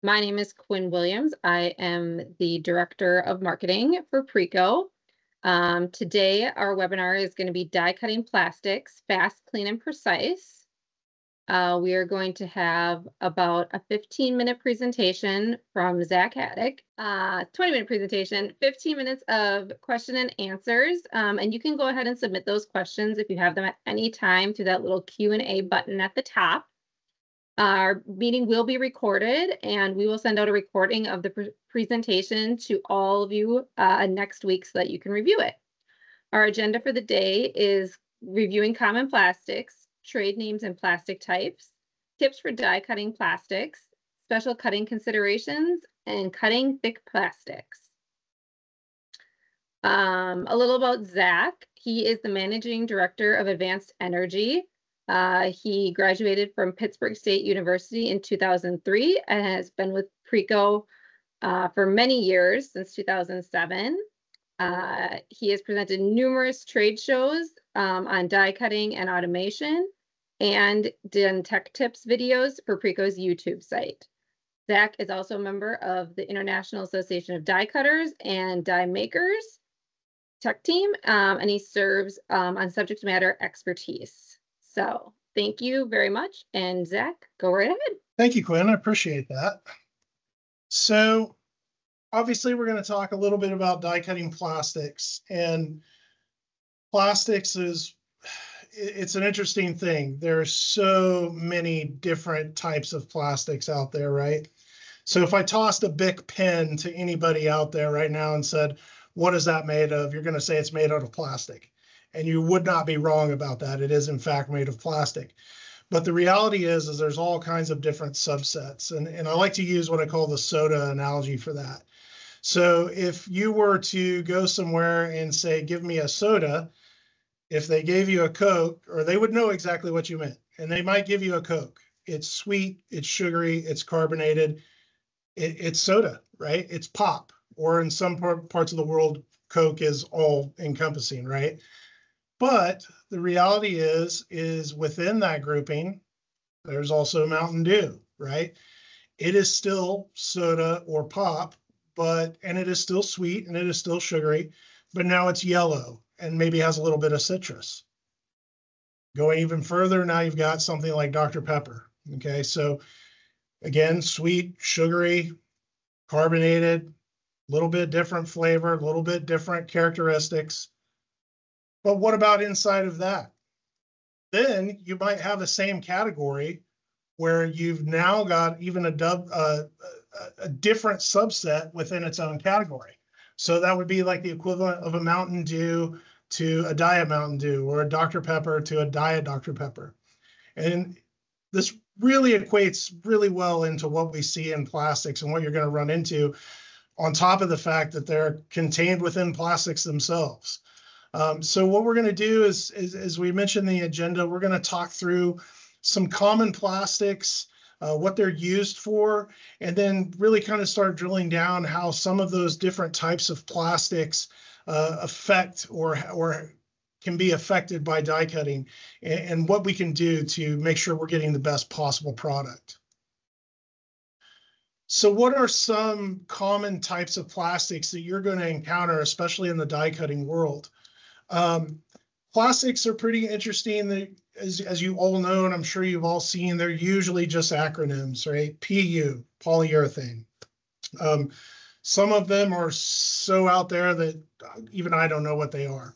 My name is Quinn Williams. I am the Director of Marketing for Preco. Today, our webinar is going to be die cutting plastics, fast, clean, and precise. We are going to have about a 15-minute presentation from Zach Haddock, 20-minute presentation, 15 minutes of question and answers. And you can go ahead and submit those questions if you have them at any time through that little Q&A button at the top. Our meeting will be recorded, and we will send out a recording of the presentation to all of you next week so that you can review it. Our agenda for the day is reviewing common plastics, trade names and plastic types, tips for die cutting plastics, special cutting considerations, and cutting thick plastics. A little about Zach. He is the Managing Director of Advanced Energy. He graduated from Pittsburgh State University in 2003 and has been with Preco for many years, since 2007. He has presented numerous trade shows on die cutting and automation, and done tech tips videos for Preco's YouTube site. Zach is also a member of the International Association of Die Cutters and Die Makers tech team, and he serves on subject matter expertise. So thank you very much. And Zach, go right ahead. Thank you, Quinn. I appreciate that. So obviously we're going to talk a little bit about die cutting plastics, and plastics it's an interesting thing. There are so many different types of plastics out there, right? So if I tossed a Bic pen to anybody out there right now and said, what is that made of? You're going to say it's made out of plastic. And you would not be wrong about that. It is in fact made of plastic. But the reality is there's all kinds of different subsets. And I like to use what I call the soda analogy for that. So if you were to go somewhere and say, give me a soda, if they gave you a Coke, or they would know exactly what you meant. And they might give you a Coke. It's sweet, it's sugary, it's carbonated, it's soda, right? It's pop. Or in some parts of the world, Coke is all encompassing, right? But the reality is within that grouping, there's also Mountain Dew, right? It is still soda or pop, and it is still sweet and it is still sugary, but now it's yellow and maybe has a little bit of citrus. Going even further, now you've got something like Dr. Pepper. Okay, so again, sweet, sugary, carbonated, a little bit different flavor, a little bit different characteristics. But what about inside of that? Then you might have the same category where you've now got even a different subset within its own category. So that would be like the equivalent of a Mountain Dew to a Diet Mountain Dew, or a Dr. Pepper to a Diet Dr. Pepper. And this really equates really well into what we see in plastics and what you're going to run into, on top of the fact that they're contained within plastics themselves. So what we're going to do is, as we mentioned in the agenda, we're going to talk through some common plastics, what they're used for, and then really kind of start drilling down how some of those different types of plastics affect or can be affected by die cutting, and what we can do to make sure we're getting the best possible product. So what are some common types of plastics that you're going to encounter, especially in the die cutting world? Plastics are pretty interesting. As you all know, and I'm sure you've all seen, they're usually just acronyms, right? PU, polyurethane. Some of them are so out there that even I don't know what they are,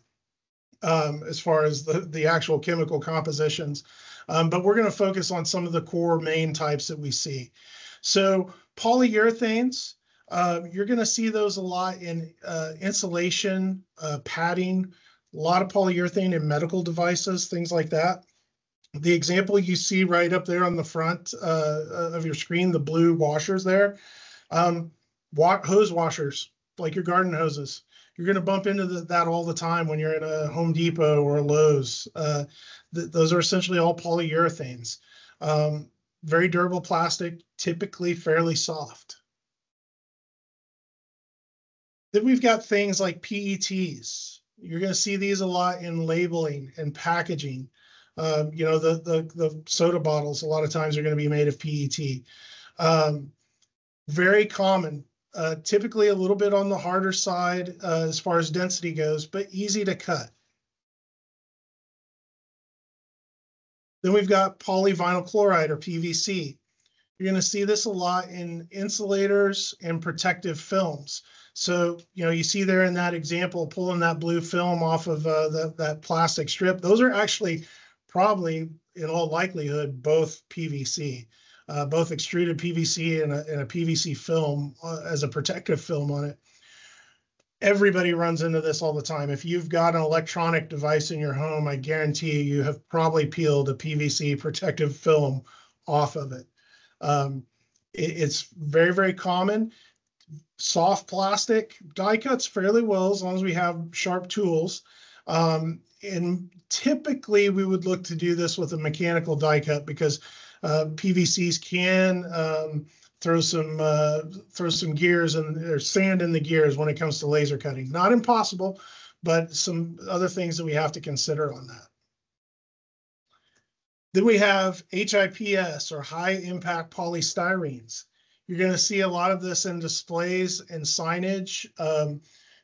as far as the actual chemical compositions. But we're going to focus on some of the core main types that we see. So polyurethanes, you're going to see those a lot in insulation, padding, a lot of polyurethane in medical devices, things like that. The example you see right up there on the front of your screen, the blue washers there, hose washers, like your garden hoses. You're going to bump into that all the time when you're in a Home Depot or a Lowe's. Those are essentially all polyurethanes. Very durable plastic, typically fairly soft. Then we've got things like PETs. You're going to see these a lot in labeling and packaging. You know, the soda bottles a lot of times are going to be made of PET. Very common, typically a little bit on the harder side as far as density goes, but easy to cut. Then we've got polyvinyl chloride, or PVC. You're going to see this a lot in insulators and protective films. So, you see there in that example, pulling that blue film off of that plastic strip, those are actually probably, in all likelihood, both PVC, both extruded PVC and a PVC film as a protective film on it. Everybody runs into this all the time. If you've got an electronic device in your home, I guarantee you have probably peeled a PVC protective film off of it. It's very, very common. Soft plastic die cuts fairly well as long as we have sharp tools. And typically we would look to do this with a mechanical die cut because PVCs can throw some gears and there's sand in the gears when it comes to laser cutting. Not impossible, but some other things that we have to consider on that. Then we have HIPS, or high impact polystyrenes. You're going to see a lot of this in displays and signage.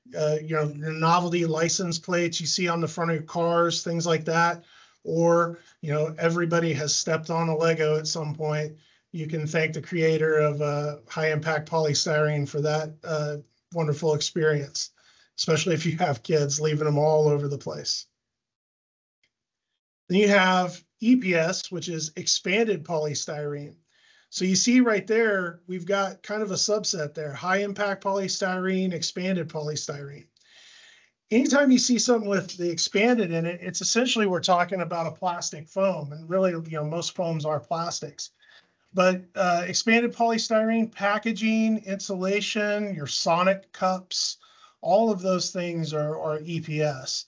Your novelty license plates you see on the front of cars, things like that. Or, everybody has stepped on a Lego at some point. You can thank the creator of high impact polystyrene for that wonderful experience, especially if you have kids, leaving them all over the place. Then you have EPS, which is expanded polystyrene. So you see right there, we've got kind of a subset there: high impact polystyrene, expanded polystyrene. Anytime you see something with the expanded in it, it's essentially we're talking about a plastic foam, and really, most foams are plastics. But expanded polystyrene, packaging, insulation, your Sonic cups, all of those things are EPS.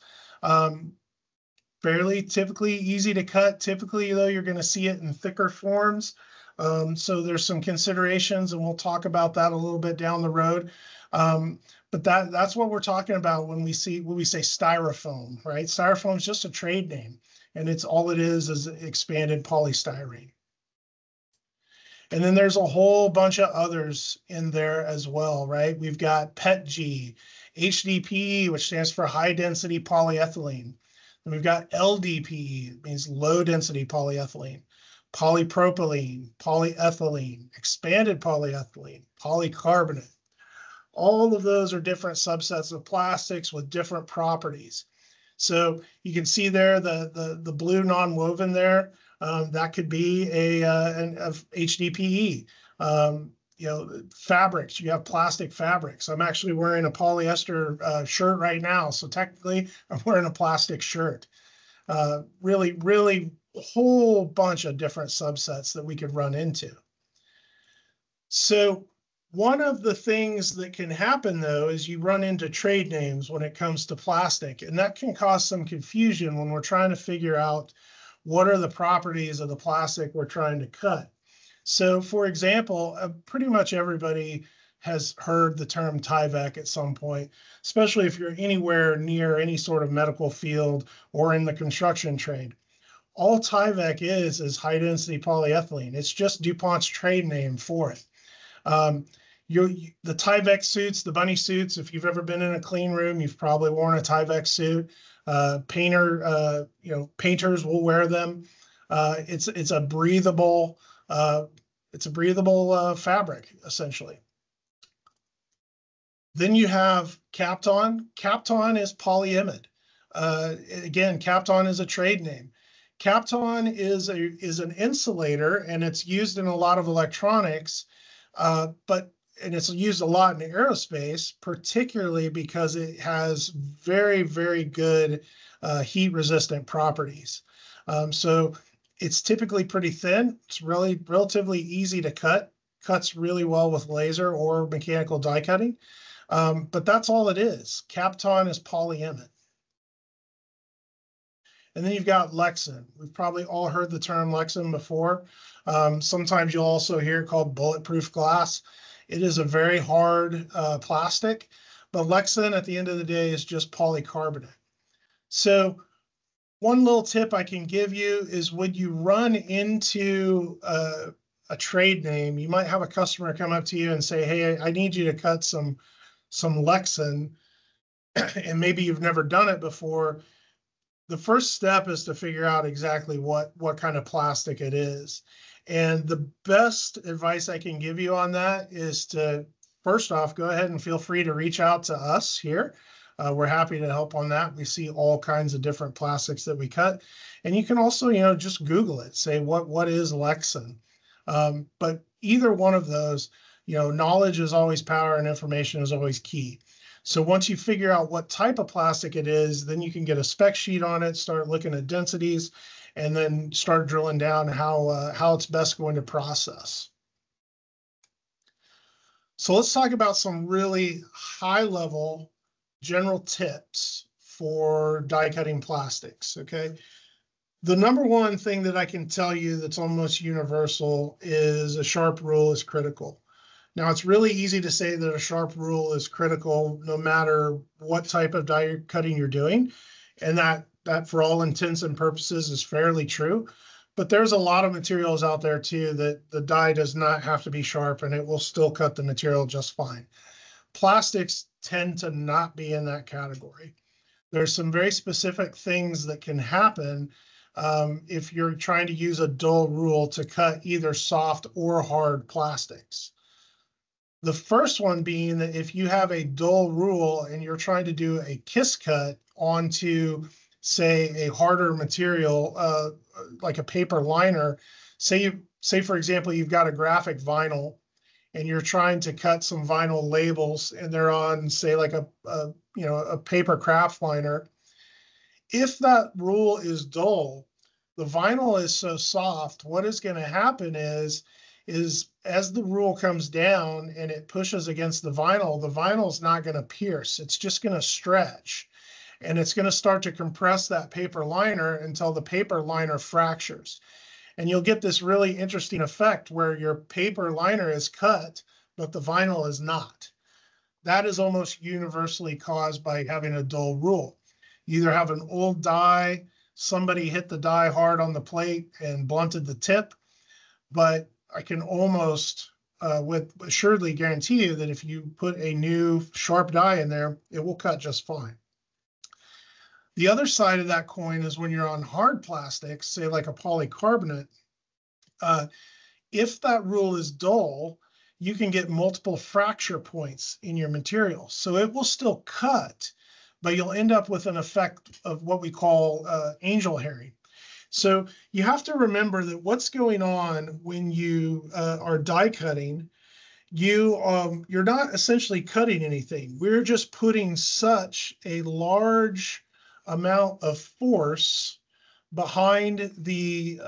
Fairly typically easy to cut. Typically, though, you're going to see it in thicker forms. So there's some considerations, and we'll talk about that a little bit down the road. But that's what we're talking about when we say styrofoam, right? Styrofoam is just a trade name, and it's all it is expanded polystyrene. And then there's a whole bunch of others in there as well, right? We've got PETG, HDPE, which stands for high density polyethylene. And we've got LDPE, it means low density polyethylene, polypropylene, polyethylene, expanded polyethylene, polycarbonate. All of those are different subsets of plastics with different properties. So you can see there the blue non-woven there. That could be an HDPE. Fabrics, you have plastic fabrics. I'm actually wearing a polyester shirt right now. So technically I'm wearing a plastic shirt. Really a whole bunch of different subsets that we could run into. So one of the things that can happen, though, is you run into trade names when it comes to plastic, and that can cause some confusion when we're trying to figure out what are the properties of the plastic we're trying to cut. So, for example, pretty much everybody has heard the term Tyvek at some point, especially if you're anywhere near any sort of medical field or in the construction trade. All Tyvek is high-density polyethylene. It's just DuPont's trade name for it. The Tyvek suits, the bunny suits, if you've ever been in a clean room, you've probably worn a Tyvek suit. Painters will wear them. It's a breathable fabric, essentially. Then you have Kapton. Kapton is polyimide. Again, Kapton is a trade name. Kapton is an insulator, and it's used in a lot of electronics, and it's used a lot in aerospace, particularly because it has very, very good heat-resistant properties. So it's typically pretty thin. It's really relatively easy to cut. Cuts really well with laser or mechanical die cutting. But that's all it is. Kapton is polyimide. And then you've got Lexan. We've probably all heard the term Lexan before. Sometimes you'll also hear it called bulletproof glass. It is a very hard plastic, but Lexan at the end of the day is just polycarbonate. So one little tip I can give you is when you run into a trade name, you might have a customer come up to you and say, hey, I need you to cut some Lexan, and maybe you've never done it before. The first step is to figure out exactly what kind of plastic it is. And the best advice I can give you on that is to, first off, go ahead and feel free to reach out to us here. We're happy to help on that. We see all kinds of different plastics that we cut. And you can also, just Google it, say, what is Lexan? But either one of those, knowledge is always power and information is always key. So once you figure out what type of plastic it is, then you can get a spec sheet on it, start looking at densities, and then start drilling down how it's best going to process. So let's talk about some really high-level general tips for die cutting plastics, okay? The number one thing that I can tell you that's almost universal is a sharp rule is critical. Now, it's really easy to say that a sharp rule is critical no matter what type of die cutting you're doing, and that for all intents and purposes is fairly true. But there's a lot of materials out there too that the die does not have to be sharp and it will still cut the material just fine. Plastics tend to not be in that category. There's some very specific things that can happen if you're trying to use a dull rule to cut either soft or hard plastics. The first one being that if you have a dull rule and you're trying to do a kiss cut onto, say, a harder material, like a paper liner, say for example, you've got a graphic vinyl and you're trying to cut some vinyl labels and they're on, say, like a paper craft liner. If that rule is dull, the vinyl is so soft, what is going to happen is as the rule comes down and it pushes against the vinyl is not going to pierce. It's just going to stretch. And it's going to start to compress that paper liner until the paper liner fractures. And you'll get this really interesting effect where your paper liner is cut, but the vinyl is not. That is almost universally caused by having a dull rule. You either have an old die, somebody hit the die hard on the plate and blunted the tip, but I can almost with assuredly guarantee you that if you put a new sharp die in there, it will cut just fine. The other side of that coin is when you're on hard plastics, say like a polycarbonate, if that rule is dull, you can get multiple fracture points in your material. So it will still cut, but you'll end up with an effect of what we call angel hairing. So you have to remember that what's going on when you are die cutting, you're not essentially cutting anything. We're just putting such a large amount of force behind the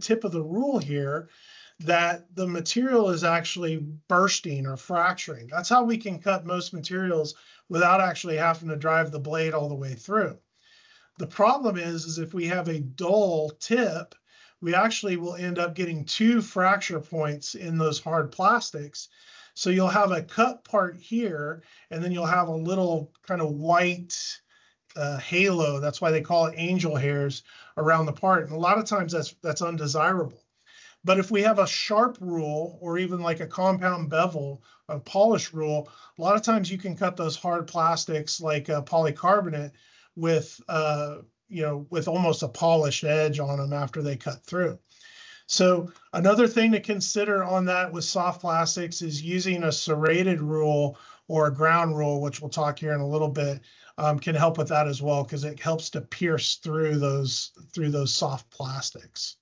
tip of the rule here that the material is actually bursting or fracturing. That's how we can cut most materials without actually having to drive the blade all the way through. The problem is if we have a dull tip, we actually will end up getting 2 fracture points in those hard plastics. So you'll have a cut part here, and then you'll have a little kind of white halo. That's why they call it angel hairs around the part. And a lot of times that's undesirable. But if we have a sharp rule or even like a compound bevel, a polish rule, a lot of times you can cut those hard plastics like a polycarbonate with with almost a polished edge on them after they cut through. So another thing to consider on that with soft plastics is using a serrated rule or a ground rule, which we'll talk here in a little bit, can help with that as well because it helps to pierce through those soft plastics.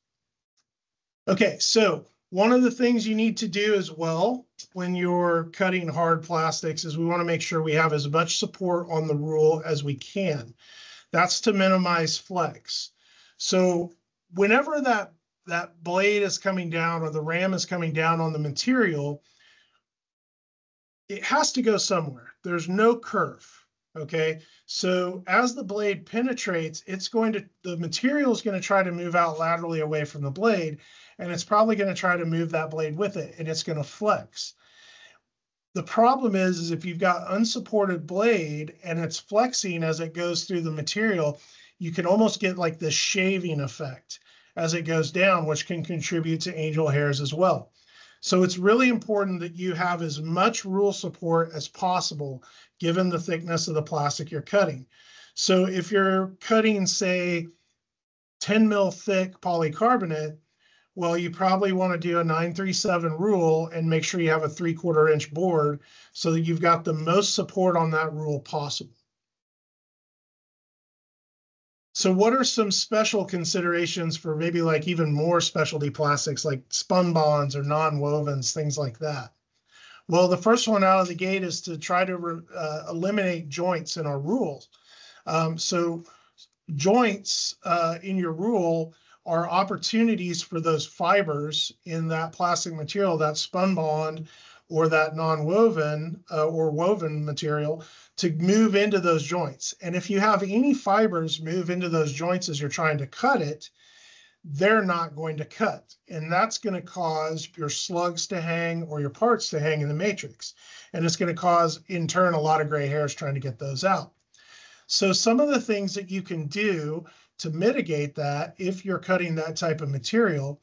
Okay, so one of the things you need to do as well when you're cutting hard plastics is we want to make sure we have as much support on the rule as we can. That's to minimize flex. So whenever that blade is coming down or the ram is coming down on the material, it has to go somewhere. There's no curve. Okay, so as the blade penetrates, the material is going to try to move out laterally away from the blade, and it's probably going to try to move that blade with it, and it's going to flex. The problem is if you've got unsupported blade and it's flexing as it goes through the material, you can almost get like this shaving effect. as it goes down, which can contribute to angel hairs as well. So it's really important that you have as much rule support as possible, given the thickness of the plastic you're cutting. So if you're cutting, say, 10 mil thick polycarbonate, well, you probably want to do a 937 rule and make sure you have a 3/4 inch board so that you've got the most support on that rule possible. So what are some special considerations for maybe like even more specialty plastics like spun bonds or non-wovens, things like that? Well, the first one out of the gate is to try to eliminate joints in our rules. So joints in your rule are opportunities for those fibers in that plastic material, that spun bond or that non-woven or woven material, to move into those joints. And if you have any fibers move into those joints as you're trying to cut it, they're not going to cut. And that's going to cause your slugs to hang or your parts to hang in the matrix. And it's going to cause, in turn, a lot of gray hairs trying to get those out. So some of the things that you can do to mitigate that, if you're cutting that type of material,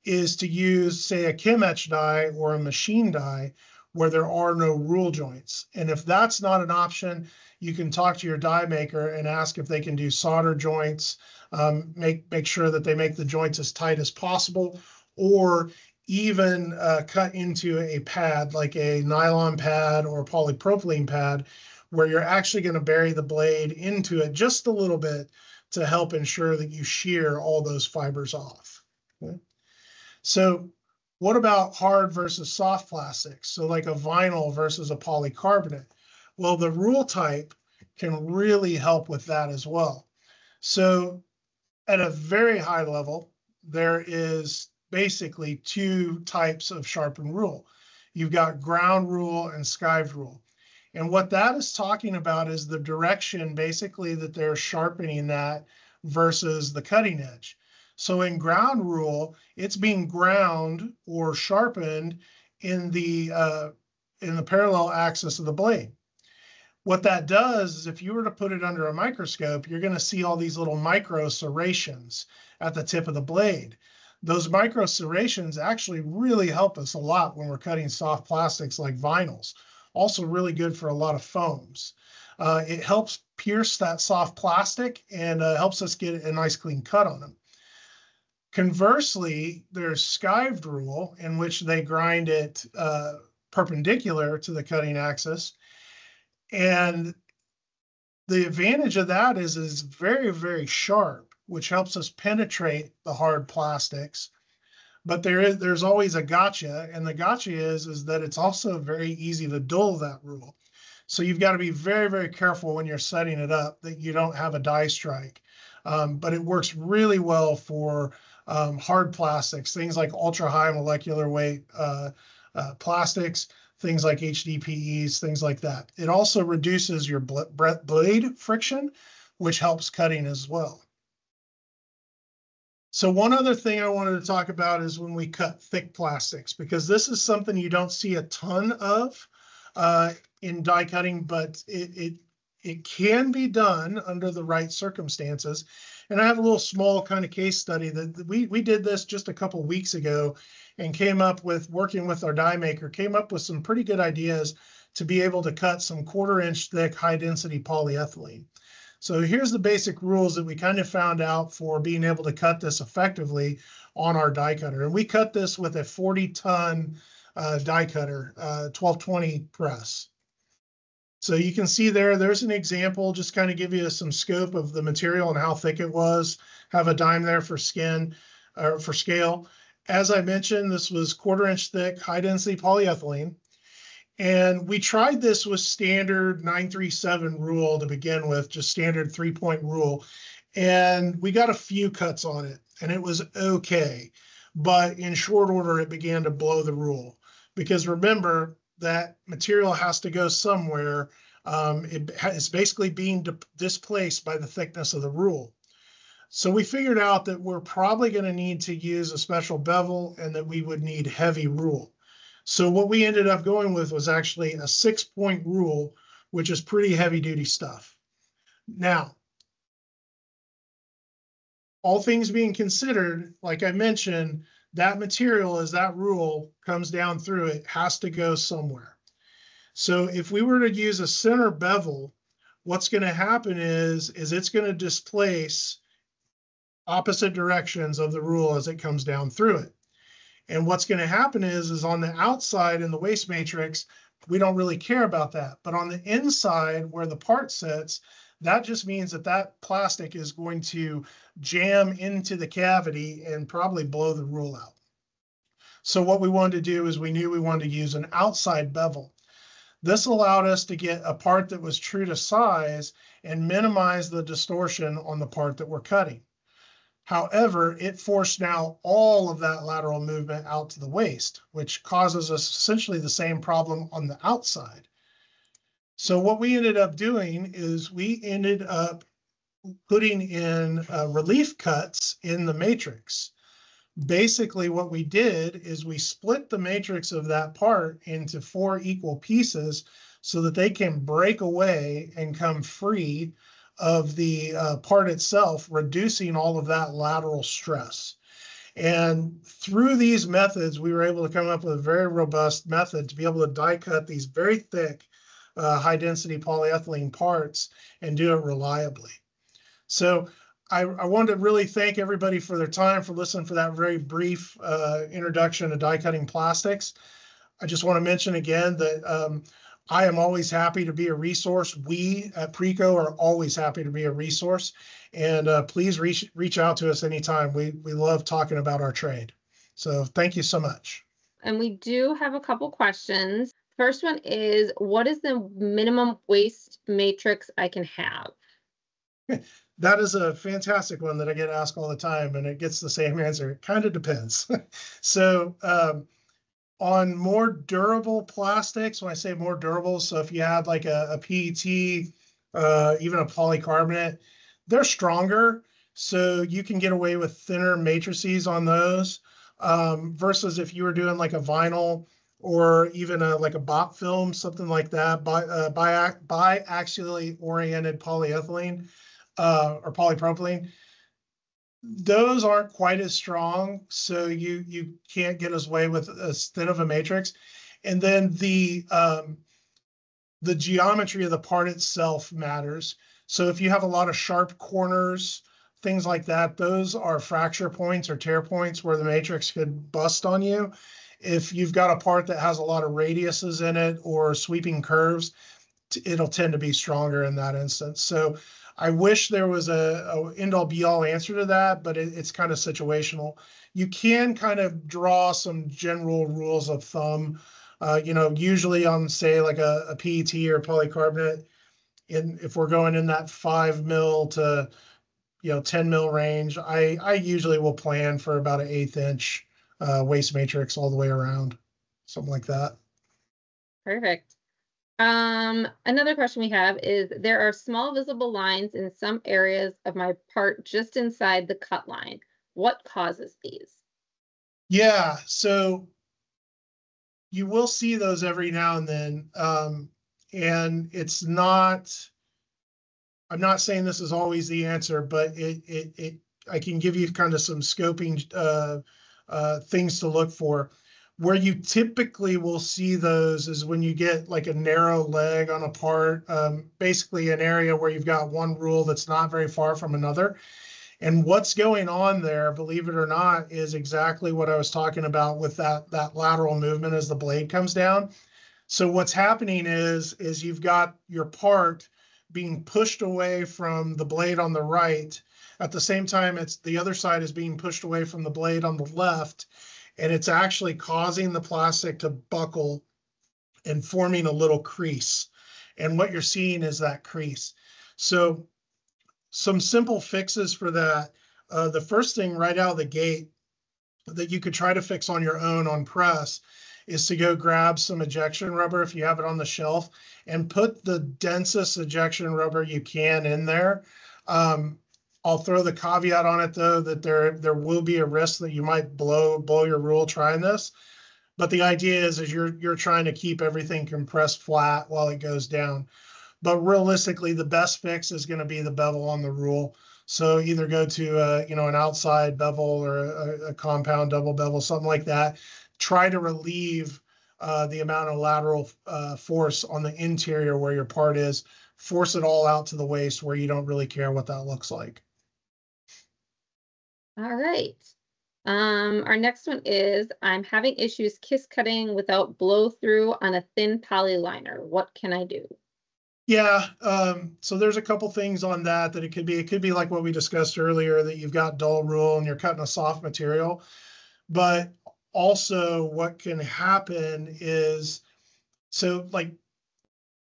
is to use, say, a Chem-Etch die or a machine die where there are no rule joints. And if that's not an option, you can talk to your die maker and ask if they can do solder joints, make sure that they make the joints as tight as possible, or even cut into a pad like a nylon pad or polypropylene pad, where you're actually going to bury the blade into it just a little bit to help ensure that you shear all those fibers off. Okay? So what about hard versus soft plastics? So like a vinyl versus a polycarbonate. Well, the rule type can really help with that as well. So at a very high level, there is basically two types of sharpened rule. You've got ground rule and skived rule. And what that is talking about is the direction basically that they're sharpening that versus the cutting edge. So in ground rule, it's being ground or sharpened in the parallel axis of the blade. What that does is if you were to put it under a microscope, you're going to see all these little micro serrations at the tip of the blade. Those micro serrations actually really help us a lot when we're cutting soft plastics like vinyls. Also really good for a lot of foams. It helps pierce that soft plastic and helps us get a nice clean cut on them. Conversely, there's skived rule, in which they grind it perpendicular to the cutting axis. And the advantage of that is it's very, very sharp, which helps us penetrate the hard plastics. But there's always a gotcha, and the gotcha is that it's also very easy to dull that rule. So you've got to be very, very careful when you're setting it up that you don't have a die strike. But it works really well for hard plastics, things like ultra high molecular weight plastics, things like HDPEs, things like that. It also reduces your blade friction, which helps cutting as well. So one other thing I wanted to talk about is when we cut thick plastics, because this is something you don't see a ton of in die cutting, but it can be done under the right circumstances. And I have a little small kind of case study that we did this just a couple of weeks ago and came up with, working with our die maker, came up with some pretty good ideas to be able to cut some 1/4 inch thick high density polyethylene. So here's the basic rules that we kind of found out for being able to cut this effectively on our die cutter. And we cut this with a 40-ton die cutter, 1220 press. So you can see there's an example, just kind of give you some scope of the material and how thick it was. Have a dime there for skin or for scale. As I mentioned, this was 1/4 inch thick, high density polyethylene. And we tried this with standard 937 rule to begin with, just standard 3-point rule. And we got a few cuts on it and it was okay. But in short order, it began to blow the rule. Because remember, that material has to go somewhere. It's basically being displaced by the thickness of the rule. So we figured out that we're probably going to need to use a special bevel and that we would need heavy rule. So what we ended up going with was actually a 6-point rule, which is pretty heavy duty stuff. Now, all things being considered, like I mentioned, that material, as that rule comes down through it, has to go somewhere. So if we were to use a center bevel, what's going to happen is it's going to displace opposite directions of the rule as it comes down through it. And what's going to happen is on the outside in the waste matrix, we don't really care about that. But on the inside where the part sits, that just means that that plastic is going to jam into the cavity and probably blow the rule out. So what we wanted to do is we knew we wanted to use an outside bevel. This allowed us to get a part that was true to size and minimize the distortion on the part that we're cutting. However, it forced now all of that lateral movement out to the waste, which causes us essentially the same problem on the outside. So what we ended up doing is we ended up putting in relief cuts in the matrix. Basically, what we did is we split the matrix of that part into 4 equal pieces so that they can break away and come free of the part itself, reducing all of that lateral stress. And through these methods, we were able to come up with a very robust method to be able to die cut these very thick, high density polyethylene parts and do it reliably. So I wanted to really thank everybody for their time, for listening for that very brief introduction to die cutting plastics. I just want to mention again that I am always happy to be a resource. We at Preco are always happy to be a resource. And please reach out to us anytime. We love talking about our trade. So thank you so much. And we do have a couple questions. First one is, what is the minimum waste matrix I can have? That is a fantastic one that I get asked all the time, and it gets the same answer. It kind of depends. So on more durable plastics, when I say more durable, so if you had like a PET, even a polycarbonate, they're stronger. So you can get away with thinner matrices on those versus if you were doing like a vinyl or even like a BOP film, something like that, biaxially oriented polyethylene or polypropylene. Those aren't quite as strong, so you can't get away with as thin of a matrix. And then the geometry of the part itself matters. So if you have a lot of sharp corners, things like that, those are fracture points or tear points where the matrix could bust on you. If you've got a part that has a lot of radiuses in it or sweeping curves, it'll tend to be stronger in that instance. So I wish there was a end-all be-all answer to that, but it's kind of situational. You can kind of draw some general rules of thumb. Usually on, say, like a PET or polycarbonate, if we're going in that 5 mil to 10 mil range, I usually will plan for about an 1/8 inch waste matrix all the way around, something like that. Perfect. Another question we have is, there are small visible lines in some areas of my part just inside the cut line. What causes these? Yeah, so you will see those every now and then. And it's not, I'm not saying this is always the answer, but I can give you kind of some scoping things to look for. Where you typically will see those is when you get like a narrow leg on a part, basically an area where you've got one rule that's not very far from another. And what's going on there, believe it or not, is exactly what I was talking about with that lateral movement as the blade comes down. So what's happening is you've got your part being pushed away from the blade on the right. At the same time, the other side is being pushed away from the blade on the left. And it's actually causing the plastic to buckle and forming a little crease. And what you're seeing is that crease. So some simple fixes for that. The first thing right out of the gate that you could try to fix on your own on press is to go grab some ejection rubber if you have it on the shelf and put the densest ejection rubber you can in there. I'll throw the caveat on it, though, that there will be a risk that you might blow your rule trying this. But the idea is you're trying to keep everything compressed flat while it goes down. But realistically, the best fix is going to be the bevel on the rule. So either go to you know, an outside bevel or a compound double bevel, something like that. Try to relieve the amount of lateral force on the interior where your part is. Force it all out to the waist where you don't really care what that looks like. All right. Our next one is, I'm having issues kiss cutting without blow through on a thin poly liner. What can I do? Yeah, so there's a couple things on that it could be. It could be like what we discussed earlier, that you've got dull rule and you're cutting a soft material. But also what can happen is, so like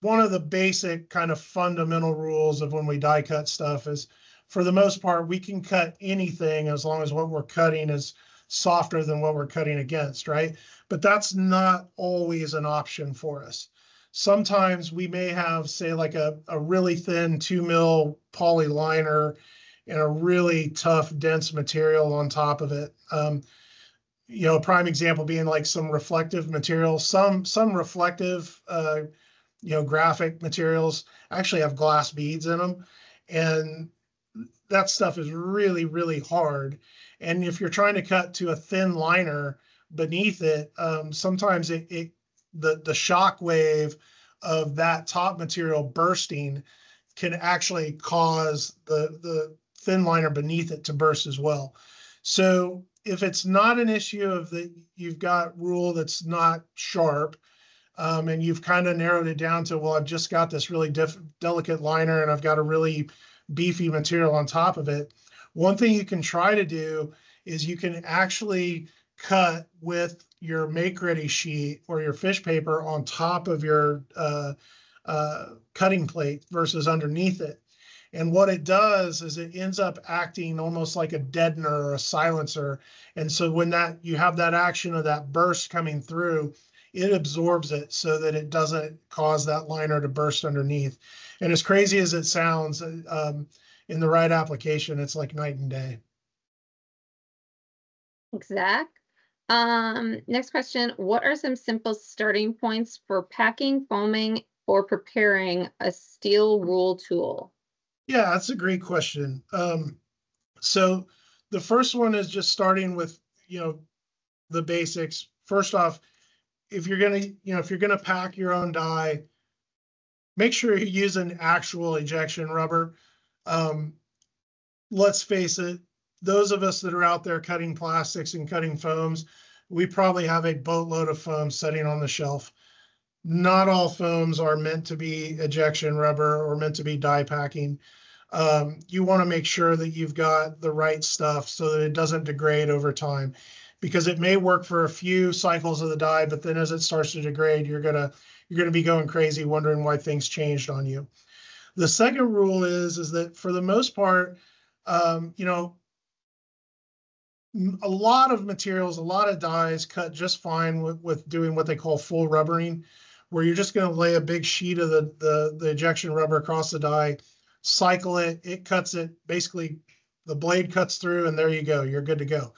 one of the basic kind of fundamental rules of when we die cut stuff is, for the most part, we can cut anything as long as what we're cutting is softer than what we're cutting against, right? But that's not always an option for us. Sometimes we may have, say, like a really thin 2 mil poly liner and a really tough, dense material on top of it. You know, a prime example being like some reflective material. Some reflective, you know, graphic materials actually have glass beads in them, and that stuff is really, really hard. And if you're trying to cut to a thin liner beneath it, sometimes the shock wave of that top material bursting can actually cause the thin liner beneath it to burst as well. So if it's not an issue of that you've got rule that's not sharp, and you've kind of narrowed it down to, well, I've just got this really delicate liner and I've got a really beefy material on top of it. One thing you can try to do is you can actually cut with your make ready sheet or your fish paper on top of your cutting plate versus underneath it. And what it does is it ends up acting almost like a deadener or a silencer. And so when you have that action of that burst coming through, it absorbs it so that it doesn't cause that liner to burst underneath. And as crazy as it sounds, in the right application, it's like night and day. Exact. Next question. What are some simple starting points for packing, foaming, or preparing a steel rule tool? Yeah, that's a great question. So the first one is just starting with, you know, the basics. First off, if you're gonna pack your own die, make sure you use an actual ejection rubber. Let's face it, those of us that are out there cutting plastics and cutting foams, we probably have a boatload of foam sitting on the shelf. Not all foams are meant to be ejection rubber or meant to be die packing. You want to make sure that you've got the right stuff so that it doesn't degrade over time, because it may work for a few cycles of the die, but then as it starts to degrade, you're gonna be going crazy wondering why things changed on you. The second rule is that for the most part, you know, a lot of materials, a lot of dies cut just fine with doing what they call full rubbering, where you're just going to lay a big sheet of the ejection rubber across the die, cycle it, it cuts it, basically the blade cuts through, and there you go, you're good to go.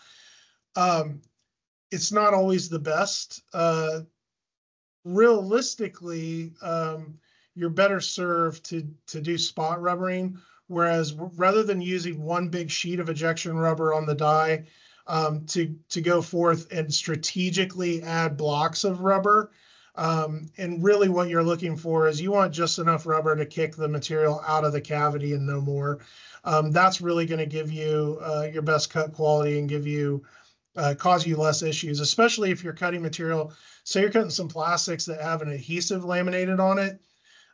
It's not always the best. Realistically, you're better served to do spot rubbering, whereas rather than using one big sheet of ejection rubber on the die, to go forth and strategically add blocks of rubber. And really what you're looking for is you want just enough rubber to kick the material out of the cavity and no more. That's really going to give you your best cut quality and give you cause you less issues, especially if you're cutting material. Say you're cutting some plastics that have an adhesive laminated on it.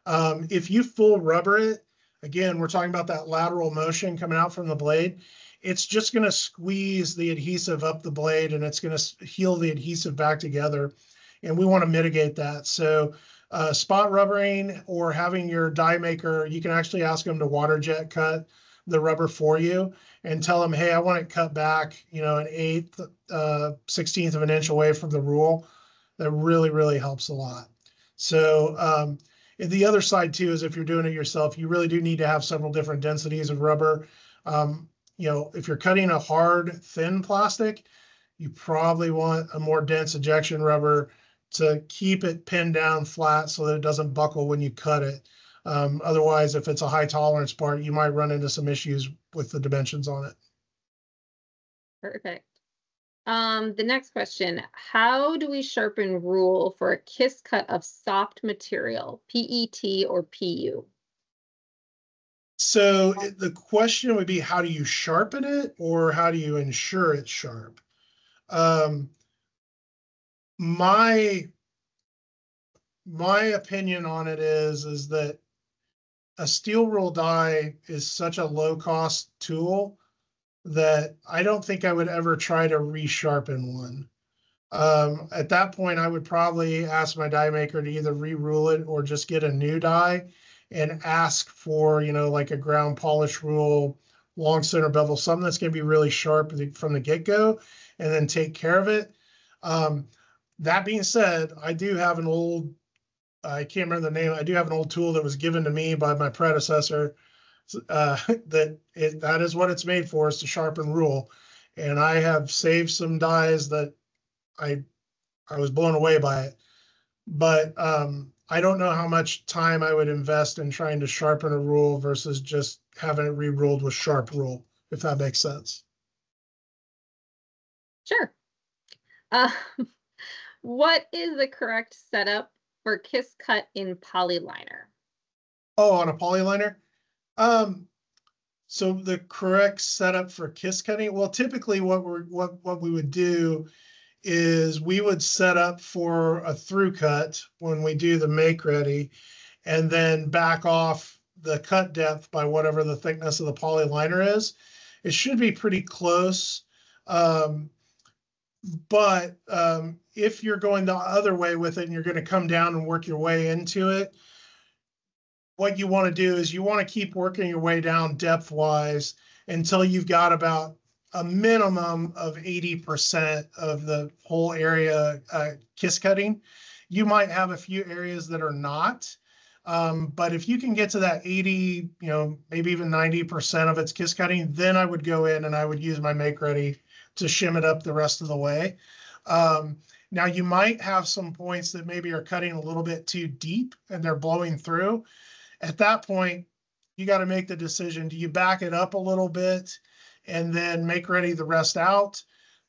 If you full rubber it, again, we're talking about that lateral motion coming out from the blade. It's just going to squeeze the adhesive up the blade, and it's going to heal the adhesive back together. And we want to mitigate that. So spot rubbering or having your die maker, you can actually ask them to water jet cut the rubber for you and tell them, hey, I want it cut back, you know, an 1/8, 1/16 of an inch away from the rule. That really, really helps a lot. So the other side too is if you're doing it yourself, you really do need to have several different densities of rubber. You know, if you're cutting a hard, thin plastic, you probably want a more dense ejection rubber to keep it pinned down flat so that it doesn't buckle when you cut it. Otherwise, if it's a high tolerance part, you might run into some issues with the dimensions on it. Perfect. The next question, how do we sharpen rule for a kiss cut of soft material, PET or PU? So the question would be, how do you sharpen it, or how do you ensure it's sharp? My opinion on it is that a steel rule die is such a low cost tool that I don't think I would ever try to resharpen one. At that point, I would probably ask my die maker to either re-rule it or just get a new die and ask for, like a ground polish rule, long center bevel, something that's going to be really sharp from the get-go, and then take care of it. That being said, I do have an old, I can't remember the name, I do have an old tool that was given to me by my predecessor, that is what it's made for, is to sharpen rule. And I have saved some dies that I was blown away by it. But I don't know how much time I would invest in trying to sharpen a rule versus just having it re-ruled with sharp rule, if that makes sense. Sure. What is the correct setup for kiss cut in polyliner? Oh, on a polyliner? So the correct setup for kiss cutting, well, typically what we would do is we would set up for a through cut when we do the make ready, and then back off the cut depth by whatever the thickness of the poly liner is. It should be pretty close. But if you're going the other way with it and you're going to come down and work your way into it, what you want to do is you want to keep working your way down depth wise until you've got about a minimum of 80% of the whole area kiss cutting. You might have a few areas that are not, but if you can get to that 80, maybe even 90% of its kiss cutting, then I would go in and I would use my make ready to shim it up the rest of the way. Now you might have some points that maybe are cutting a little bit too deep and they're blowing through. At that point, you got to make the decision. Do you back it up a little bit and then make ready the rest out?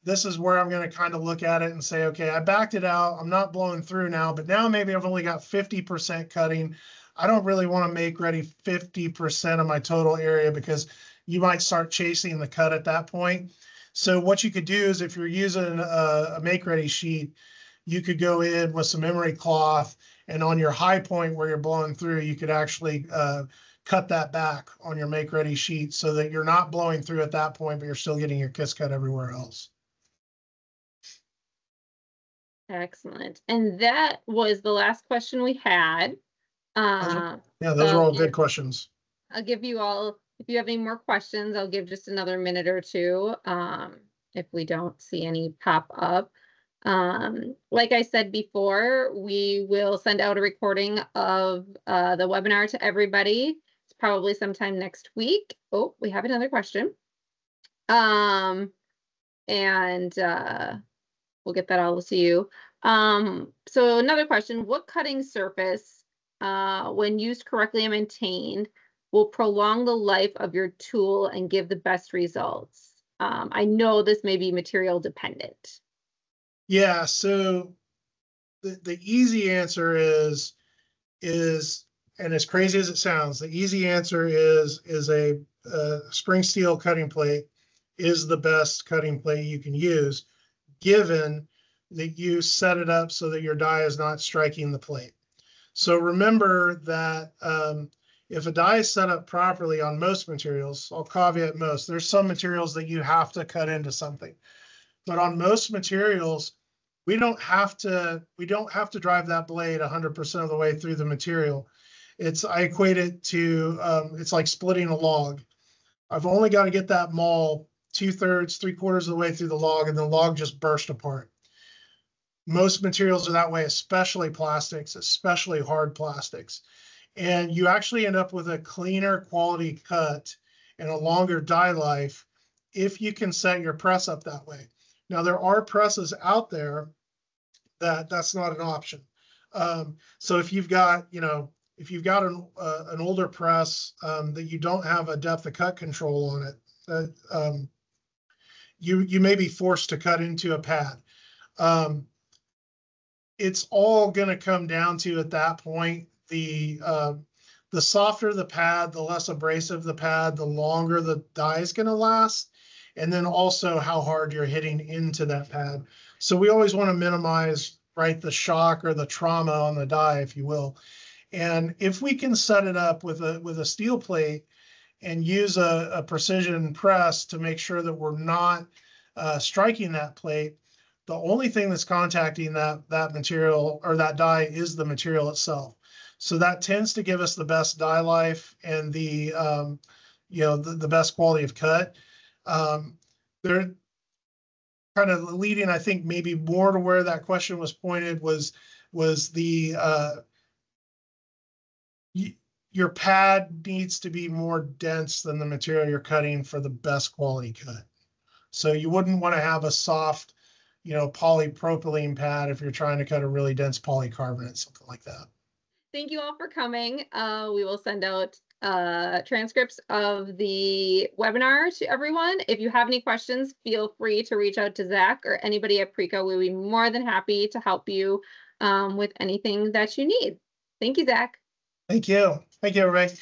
This is where I'm going to kind of look at it and say, okay, I backed it out. I'm not blowing through now, but now maybe I've only got 50% cutting. I don't really want to make ready 50% of my total area because you might start chasing the cut at that point. So what you could do is if you're using a make ready sheet, you could go in with some emery cloth, and on your high point where you're blowing through, you could actually cut that back on your make ready sheet so that you're not blowing through at that point, but you're still getting your kiss cut everywhere else. Excellent. And that was the last question we had. Yeah, those are all good questions. I'll give you all, if you have any more questions, I'll give just another minute or two if we don't see any pop up. Like I said before, we will send out a recording of the webinar to everybody. It's probably sometime next week. Oh, we have another question. And we'll get that all to you. So another question, what cutting surface, when used correctly and maintained, will prolong the life of your tool and give the best results? I know this may be material dependent. Yeah, so the easy answer is, and as crazy as it sounds, the easy answer is a spring steel cutting plate is the best cutting plate you can use, given that you set it up so that your die is not striking the plate. So remember that if a die is set up properly on most materials, I'll caveat most, there's some materials that you have to cut into something. But on most materials, we don't have to drive that blade 100% of the way through the material. I equate it to, it's like splitting a log. I've only got to get that maul 2/3, 3/4 of the way through the log, and the log just burst apart. Most materials are that way, especially plastics, especially hard plastics. And you actually end up with a cleaner quality cut and a longer die life if you can set your press up that way. Now, there are presses out there that's not an option. So if you've got, if you've got an older press that you don't have a depth of cut control on it, you may be forced to cut into a pad. It's all going to come down to, at that point, the softer the pad, the less abrasive the pad, the longer the die is going to last, and then also how hard you're hitting into that pad. So we always want to minimize, right, the shock or the trauma on the die, if you will. And if we can set it up with a steel plate and use a precision press to make sure that we're not striking that plate, the only thing that's contacting that material or that die is the material itself. So that tends to give us the best die life and the the best quality of cut. They're kind of leading, I think, maybe more to where that question was pointed was the your pad needs to be more dense than the material you're cutting for the best quality cut. So you wouldn't want to have a soft, polypropylene pad if you're trying to cut a really dense polycarbonate, something like that. Thank you all for coming. We will send out transcripts of the webinar to everyone. If you have any questions, feel free to reach out to Zach or anybody at Preco. We'll be more than happy to help you with anything that you need. Thank you, Zach. Thank you. Thank you, everybody.